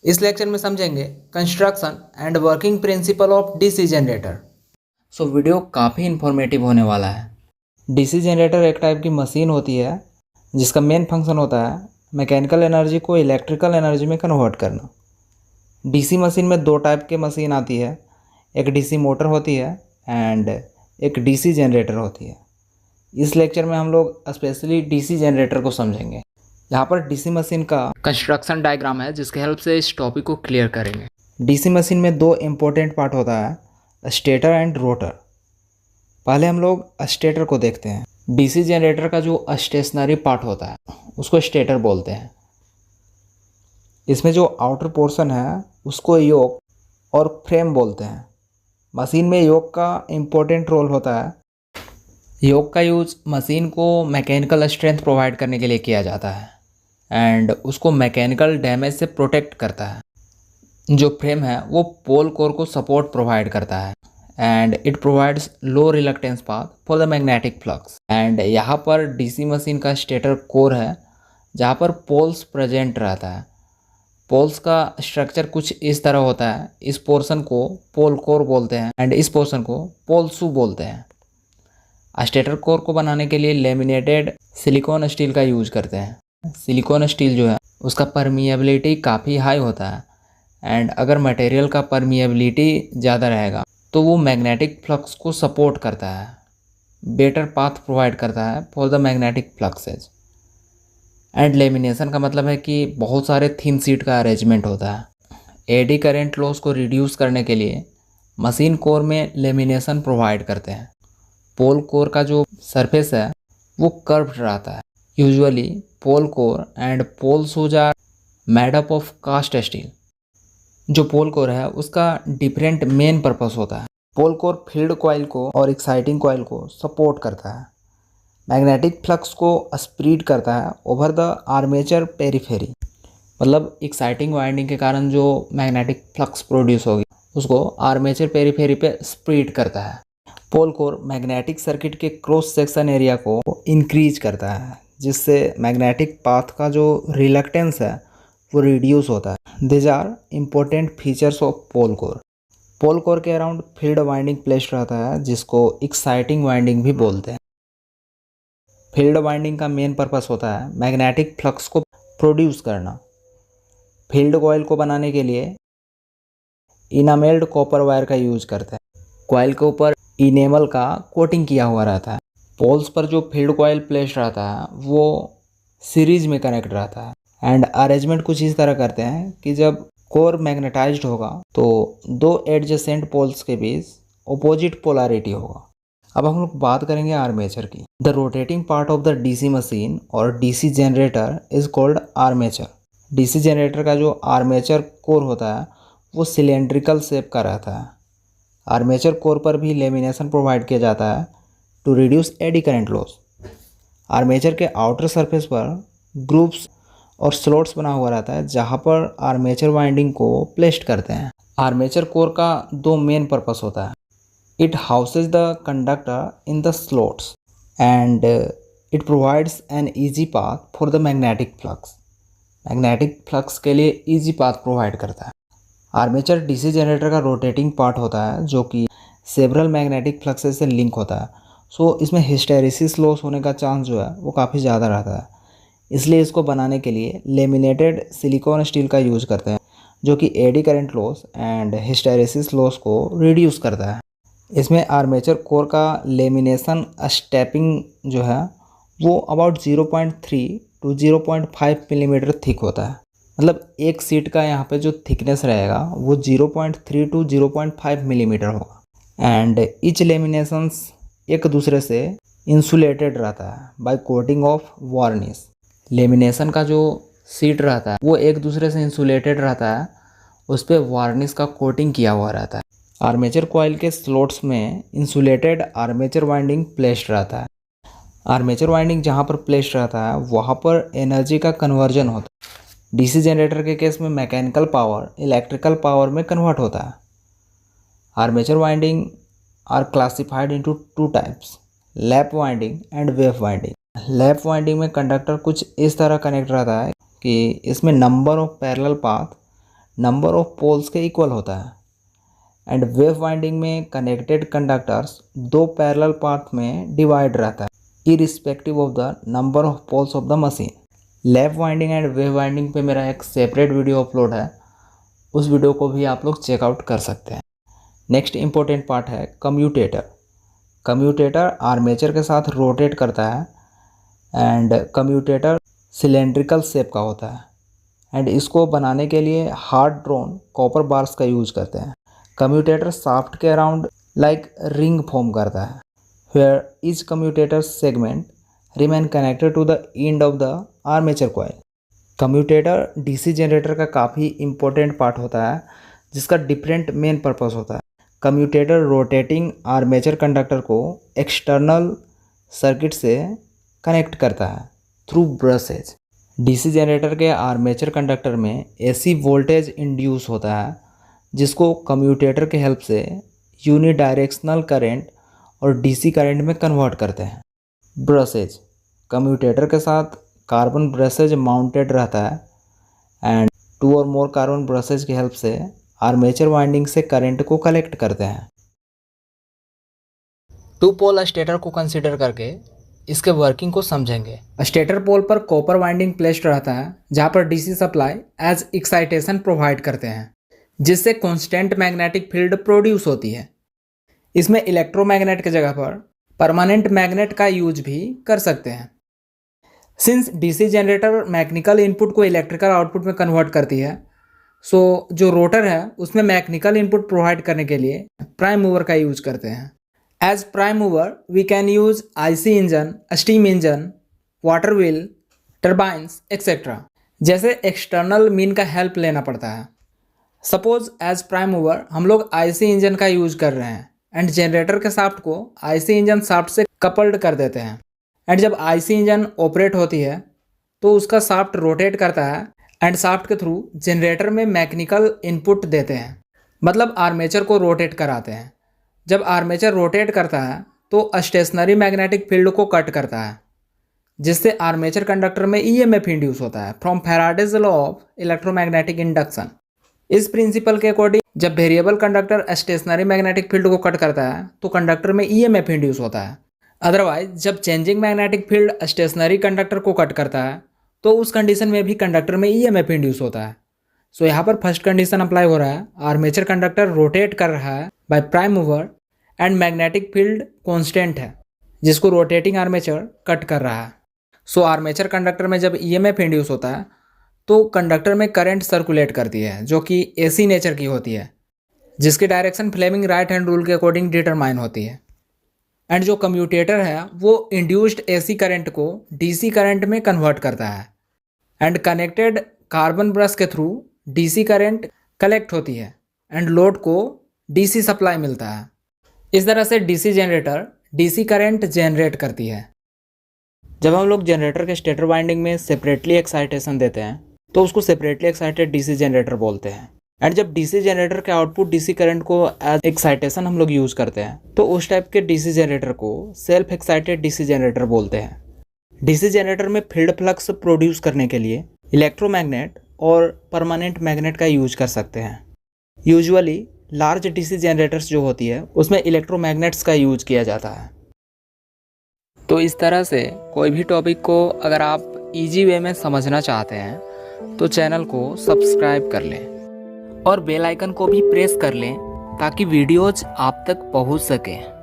इस लेक्चर में समझेंगे construction and working principle of DC generator. So video काफ़ी इन्फॉर्मेटिव होने वाला है। डीसी जनरेटर एक टाइप की मशीन होती है जिसका मेन फंक्शन होता है मैकेनिकल एनर्जी को इलेक्ट्रिकल एनर्जी में कन्वर्ट करना। डीसी मशीन में दो टाइप के मशीन आती है, एक डीसी मोटर होती है एंड एक डीसी जनरेटर होती है। इस लेक्चर में हम लोग स्पेशली डीसी जनरेटर को समझेंगे। यहाँ पर डीसी मशीन का कंस्ट्रक्शन डायग्राम है जिसके हेल्प से इस टॉपिक को क्लियर करेंगे। डीसी मशीन में दो इम्पोर्टेंट पार्ट होता है, स्टेटर एंड रोटर। पहले हम लोग स्टेटर को देखते हैं। डीसी जनरेटर का जो स्टेशनरी पार्ट होता है उसको स्टेटर बोलते हैं। इसमें जो आउटर पोर्शन है उसको योक और फ्रेम बोलते हैं। मशीन में योक का इम्पोर्टेंट रोल होता है। योक का यूज़ मशीन को मैकेनिकल स्ट्रेंथ प्रोवाइड करने के लिए किया जाता है एंड उसको मैकेनिकल डैमेज से प्रोटेक्ट करता है। जो फ्रेम है वो पोल कोर को सपोर्ट प्रोवाइड करता है and it provides low reluctance path for the magnetic flux. And यहाँ पर डीसी मशीन का स्टेटर कोर है जहाँ पर पोल्स प्रेजेंट रहता है। पोल्स का स्ट्रक्चर कुछ इस तरह होता है। इस पोर्शन को पोल कोर बोलते हैं एंड इस पोर्शन को पोल शू बोलते हैं। स्टेटर कोर को बनाने के लिए लेमिनेटेड सिलिकॉन स्टील का यूज करते हैं। सिलिकॉन स्टील जो है उसका परमिएबिलिटी काफ़ी हाई होता है एंड अगर मटेरियल का परमिएबिलिटी ज़्यादा रहेगा तो वो मैग्नेटिक फ्लक्स को सपोर्ट करता है, बेटर पाथ प्रोवाइड करता है for the magnetic fluxes. And lamination का मतलब है कि बहुत सारे थिन शीट का अरेंजमेंट होता है। एडी करंट लॉस को रिड्यूस करने के लिए मशीन कोर में लेमिनेशन प्रोवाइड करते हैं। पोल कोर का जो सरफेस है वो कर्व्ड रहता है। Usually pole core and pole shoes are made up of cast steel. जो पोल कोर है उसका डिफरेंट मेन पर्पस होता है। पोल कोर फील्ड कॉइल को और एक्साइटिंग कॉइल को सपोर्ट करता है, मैग्नेटिक फ्लक्स को स्प्रेड करता है ओवर द आर्मेचर पेरिफेरी। मतलब एक्साइटिंग वाइंडिंग के कारण जो मैग्नेटिक फ्लक्स प्रोड्यूस होगी उसको आर्मेचर पेरिफेरी पे स्प्रेड करता है। पोल कोर मैग्नेटिक सर्किट के क्रॉस सेक्शन एरिया को इंक्रीज करता है जिससे मैग्नेटिक पाथ का जो रिलक्टेंस है वो रिड्यूस होता है। This are important features of pole core. Pole core के अराउंड फील्ड वाइंडिंग प्लेस्ड रहता है जिसको एक्साइटिंग वाइंडिंग भी बोलते हैं। फील्ड वाइंडिंग का मेन पर्पस होता है मैग्नेटिक फ्लक्स को प्रोड्यूस करना। फील्ड कॉइल को बनाने के लिए इनामेल्ड कॉपर वायर का यूज करते हैं। कॉइल के ऊपर इनेमल का कोटिंग किया हुआ रहता है। पोल्स पर जो फील्ड कॉइल प्लेस्ड रहता है वो सीरीज में कनेक्ट रहता है एंड अरेंजमेंट कुछ इस तरह करते हैं कि जब कोर मैग्नेटाइज्ड होगा तो दो एडजेसेंट पोल्स के बीच ऑपोजिट पोलैरिटी होगा। अब हम लोग बात करेंगे आर्मेचर की। The rotating part of the DC machine और DC generator is called armature. DC generator का जो आर्मेचर कोर होता है वो सिलेंड्रिकल शेप का रहता है। आर्मेचर कोर पर भी लेमिनेशन प्रोवाइड किया जाता है to reduce eddy current loss. Armature के आउटर सरफेस पर ग्रुप्स और स्लॉट्स बना हुआ रहता है जहां पर आर्मेचर वाइंडिंग को प्लेस्ड करते हैं। आर्मेचर कोर का दो मेन पर्पस होता है। It houses the conductor in the slots and it provides an easy path for the magnetic flux. Magnetic flux के लिए ईजी पाथ प्रोवाइड करता है। आर्मेचर डीसी जनरेटर का रोटेटिंग पार्ट होता है जो कि सेवरल मैग्नेटिक फ्लक्सेस से लिंक होता है। सो इसमें हिस्टेरिसिस लॉस होने का चांस जो है वो काफ़ी ज़्यादा रहता है। इसलिए इसको बनाने के लिए लेमिनेटेड सिलिकॉन स्टील का यूज़ करते हैं जो कि AD current loss and hysteresis loss को रिड्यूस करता है। इसमें आर्मेचर कोर का लेमिनेशन स्टेपिंग जो है वो अबाउट 0.3 to 0.5 मिलीमीटर थिक होता है। मतलब एक सीट का यहाँ पे जो थिकनेस रहेगा वो 0.3 to 0.5 मिलीमीटर होगा एंड ईच लेमिनेशंस एक दूसरे से इंसुलेटेड रहता है by coating of varnish. Lamination का जो सीट रहता है वो एक दूसरे से इंसुलेटेड रहता है, उस पर वार्निश का कोटिंग किया हुआ रहता है। आर्मेचर कॉइल के स्लॉट्स में इंसुलेटेड आर्मेचर वाइंडिंग प्लेस्ड रहता है। आर्मेचर वाइंडिंग जहाँ पर प्लेस्ड रहता है वहाँ पर एनर्जी का कन्वर्जन होता है। डीसी जनरेटर के केस में मैकेनिकल पावर इलेक्ट्रिकल पावर में कन्वर्ट होता है। Armature winding are classified into two types, lap winding and wave winding. Lap winding में कंडक्टर कुछ इस तरह कनेक्ट रहता है कि इसमें number of parallel path number of poles के इक्वल होता है। एंड वेव वाइंडिंग में कनेक्टेड कंडक्टर्स दो पैरेलल पाथ में डिवाइड रहता है irrespective of the number of poles of the machine. Lap winding and wave winding पे मेरा एक सेपरेट वीडियो अपलोड है, उस वीडियो को भी आप लोग चेकआउट कर सकते हैं। नेक्स्ट इंपॉर्टेंट पार्ट है कम्यूटेटर। कम्यूटेटर आर्मेचर के साथ रोटेट करता है एंड कम्यूटेटर सिलेंड्रिकल शेप का होता है एंड इसको बनाने के लिए हार्ड ड्रोन कॉपर बार्स का यूज करते हैं। कम्यूटेटर शाफ्ट के अराउंड लाइक रिंग फॉर्म करता है where each commutator segment remain connected to the end of the armature coil. Commutator DC generator का काफ़ी इंपॉर्टेंट पार्ट होता है जिसका डिफरेंट मेन पर्पस होता है। कम्यूटेटर रोटेटिंग आर्मेचर कंडक्टर को एक्सटर्नल सर्किट से कनेक्ट करता है थ्रू ब्रशेज। डीसी जनरेटर के आर्मेचर कंडक्टर में एसी वोल्टेज इंड्यूस होता है जिसको कम्यूटेटर के हेल्प से यूनिडायरेक्शनल करंट और डीसी करंट में कन्वर्ट करते हैं। ब्रशेज कम्यूटेटर के साथ कार्बन ब्रशेज माउंटेड रहता है एंड 2 और मोर कार्बन ब्रशेज की हेल्प से आर्मेचर वाइंडिंग से करंट को कलेक्ट करते हैं। 2 पोल स्टेटर को कंसीडर करके इसके वर्किंग को समझेंगे। स्टेटर पोल पर कॉपर वाइंडिंग प्लेस्ड रहता है जहां पर DC supply as excitation provide करते हैं जिससे कांस्टेंट मैग्नेटिक फील्ड प्रोड्यूस होती है। इसमें इलेक्ट्रोमैग्नेट की जगह पर परमानेंट मैग्नेट का यूज भी कर सकते हैं। Since DC generator mechanical input को इलेक्ट्रिकल आउटपुट में कन्वर्ट करती है, सो जो रोटर है उसमें मैकेनिकल इनपुट प्रोवाइड करने के लिए प्राइम मूवर का यूज करते हैं। As prime mover we can use IC engine, steam engine, water wheel, turbines etcetera जैसे एक्सटर्नल मीन का हेल्प लेना पड़ता है। सपोज एज प्राइम मूवर हम लोग आईसी इंजन का यूज कर रहे हैं एंड जनरेटर के शाफ्ट को आईसी इंजन शाफ्ट से कपल्ड कर देते हैं एंड जब आईसी इंजन ऑपरेट होती है तो उसका शाफ्ट रोटेट करता है एंड शाफ्ट के थ्रू जनरेटर में मैकेनिकल इनपुट देते हैं, मतलब आर्मेचर को रोटेट कराते हैं। जब आर्मेचर रोटेट करता है तो स्टेशनरी मैग्नेटिक फील्ड को कट करता है जिससे आर्मेचर कंडक्टर में ईएमएफ इंड्यूस होता है from Faraday's law of electromagnetic induction. इस प्रिंसिपल के अकॉर्डिंग जब variable conductor stationary magnetic field को कट करता है तो कंडक्टर में ईएमएफ इंड्यूस होता है। अदरवाइज जब changing magnetic field stationary conductor को कट करता है तो उस कंडीशन में भी कंडक्टर में ईएमएफ इंड्यूस होता है। सो यहाँ पर फर्स्ट कंडीशन अप्लाई हो रहा है, आर्मेचर कंडक्टर रोटेट कर रहा है by prime mover and magnetic field constant है जिसको रोटेटिंग आर्मेचर कट कर रहा है। सो आर्मेचर कंडक्टर में जब ईएमएफ इंड्यूस होता है तो कंडक्टर में करंट सर्कुलेट करती है जो कि एसी नेचर की होती है जिसकी direction Fleming right hand rule के अकॉर्डिंग डिटरमाइन होती है। एंड जो कम्यूटेटर है वो इंड्यूस्ड एसी करंट को डीसी करंट में कन्वर्ट करता है एंड कनेक्टेड कार्बन ब्रश के थ्रू डीसी करंट कलेक्ट होती है एंड लोड को डीसी सप्लाई मिलता है। इस तरह से DC generator DC current generate करती है। जब हम लोग जनरेटर के स्टेटर वाइंडिंग में सेपरेटली एक्साइटेशन देते हैं तो उसको सेपरेटली एक्साइटेड डीसी जनरेटर बोलते हैं। एंड जब डीसी जनरेटर के आउटपुट डीसी करंट को एज एक्साइटेशन हम लोग यूज करते हैं तो उस टाइप के डीसी जनरेटर को सेल्फ एक्साइटेड डीसी जनरेटर बोलते हैं। डीसी जनरेटर में फील्ड फ्लक्स प्रोड्यूस करने के लिए इलेक्ट्रोमैग्नेट और परमानेंट मैग्नेट का यूज कर सकते हैं। यूजुअली लार्ज डीसी जनरेटर्स जो होती है उसमें इलेक्ट्रोमैग्नेट्स का यूज किया जाता है। तो इस तरह से कोई भी टॉपिक को अगर आप इजी वे में समझना चाहते हैं तो चैनल को सब्सक्राइब कर लें और बेल आइकन को भी प्रेस कर लें ताकि वीडियोज आप तक पहुंच सकें।